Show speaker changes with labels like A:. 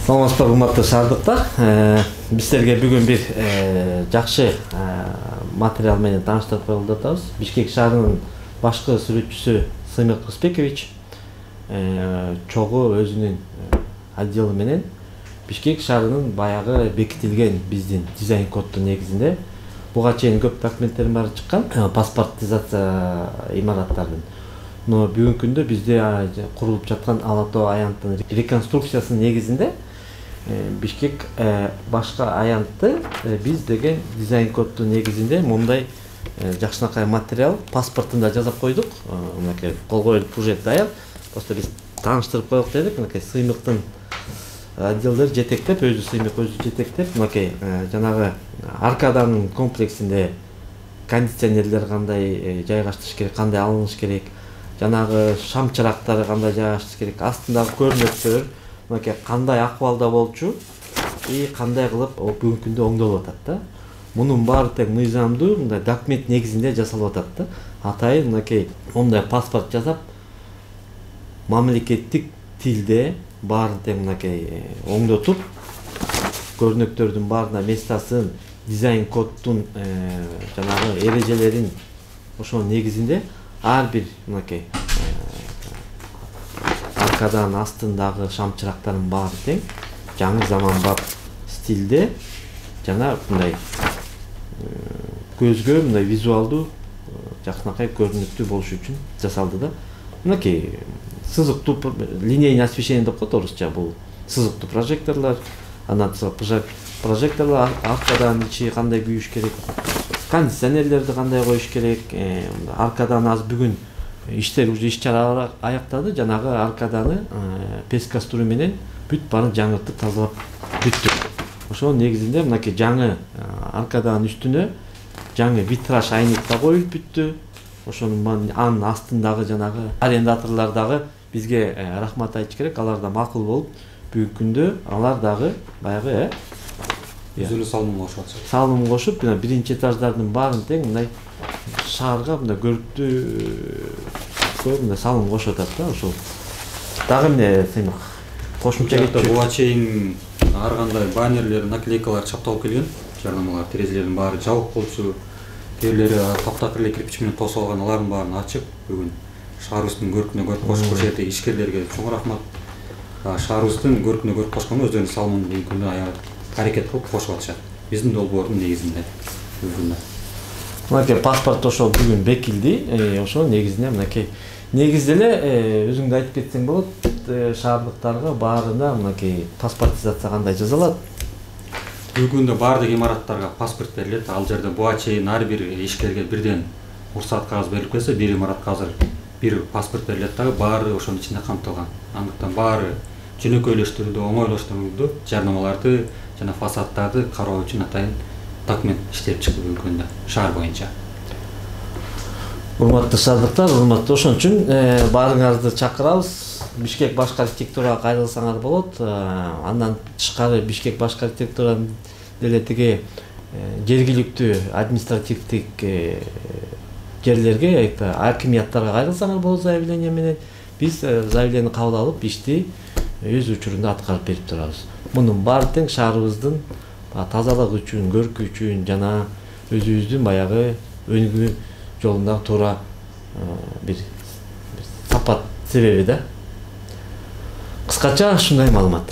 A: Саламатсызбы урматтуу шаардыктар. Биздерге бүгүн бир жакшы материал менен тааныштырып коюлуп атабыз. Бишкек шаарынын башкы сүрөтчүсү Сыймык Рысбекович чогуу өзүнүн отделы менен Бишкек шаарынын баягы бекитилген биздин дизайн коддун негизинде буга чейин көп документтердин баары чыккан паспортизация имараттардын. Но бүгүнкү күндө бизде курулуп жаткан Ала Тоо аянттын реконструкциясынын негизинде Бишкек башка аянтты биз деген дизайн коддун негизинде мындай жакшынакай материал паспортунда жасап койдук. Мынакей кол коюлуп уже даяр. Просто биз тааныштырып коелук дедик. Мынакей Сыймыктын отделдер жетектеп, өзү Сыймык өзү жетектеп, мынакей жанагы аркаданын комплексинде кондиционерлер кандай жайгаштырыш керек, кандай алыныш керек, жанагы шам чырактары кандай жайгаштырыш керек, астындагы көрүнөктөр мынакей кандай акыбалда болчу и кандай кылып бүгүнкү күндө оңдолуп атат да. Мунун баары тең мыйзамдуу мындай документ негизинде жасалып атат да. Атайын мынакей мындай паспорт жасап мамлекеттик тилде баарын тең мынакей оңдотуп көрүнөктөрдүн баарына местасын, дизайн коддун жанагы эрежелерин ошонун негизинде ар бир мынакей аркадан астындагы шам чырактардын баары тең жаңы заманбап стилде жана мындай көзгө мындай визуалдуу жакшынакай көрүнүктүү болуш үчүн жасалды да. Мынакей сызыктуу линейный освещение деп коет орусча, бул сызыктуу прожекторлор, анан прожекторлор аркадан ичи кандай күйүш керек, кондиционерлерди кандай коюш керек, аркадан аз бүгүн иштер уже иш чаралар аяктады, жанагы аркаданы пескастуру менен бүт баарын жаңыртып тазалап бүттүк. Ошонун негизинде мынакей жаңы аркаданын үстүнө жаңы витраж айнек да коюлуп бүттү. Ошонун анын астындагы жанагы арендаторлор дагы бизге рахмат айтыш керек, алар да макул болуп бүгүнкү күндө алар дагы баягы
B: өзүнүн салымын кошуп атышат.
A: Салымын кошуп, биринчи этаждардын баарын тең мындай шаарга мындай көрүктүү мындай салым кошуп атат да. Ошол дагы эмне Сыймык кошумча кетчү.
B: Буга чейин ар кандай баннерлер, наклейкалар чапталып келген. Жарнамалар, терезелердин баары жабык болчу. Терлери таптакыр кирпич менен тосуп алган, алардын баарын ачып, бүгүн шаарыбыздын көркүнө көрк кошуп, ошол жерде ишкерлерге чоң рахмат. Шаарыбыздын көркүнө көрк кошконго өздөрүнүн салымын бүгүнкү күндө аракет кылып кошуп атышат. Биздин долбоордун негизинде.
A: Мынакей паспорт ошол бүгүн бекилди. Ошол негизинде мынакей негизде эле өзүң да айтып кетсең болот, шаардыктарга баарына мынакей паспортизация кандай жасалат.
B: Бүгүнкү күндө баардык имараттарга паспорт берилет. Ал жерде буга чейин ар бир ишкерге бирден уруксат кагаз берилип келсе, бир имаратка азыр бир паспорт берилет дагы, баары ошонун ичинде камтылган. Андыктан баары жөнөкөйлөштүрүүдө, оңойлоштурууду, жарнамаларды жана фасадтарды кароо үчүн атайын документ иштеп чыкты бүгүнкү күндө шаар боюнча.
A: Урматтуу шаардыктар, урматтуу, ошон үчүн баарыңарды чакырабыз. Бишкек башкы архитектурага кайрылсаңар болот. Андан тышкары Бишкек башкы архитектура деле тиги жергиликтүү административдик жерлерге, акимияттарга кайрылсаңар болот заявление менен. Биз заявление кабыл алып, ишти өз учурунда аткарып берип турабыз. Мунун баары тең шаарыбыздын тазалык үчүн, көркү үчүн жана өзүбүздүн баягы өнүгүү жолундагы туура бир сапат себеби да. Кыскача ушундай маалымат.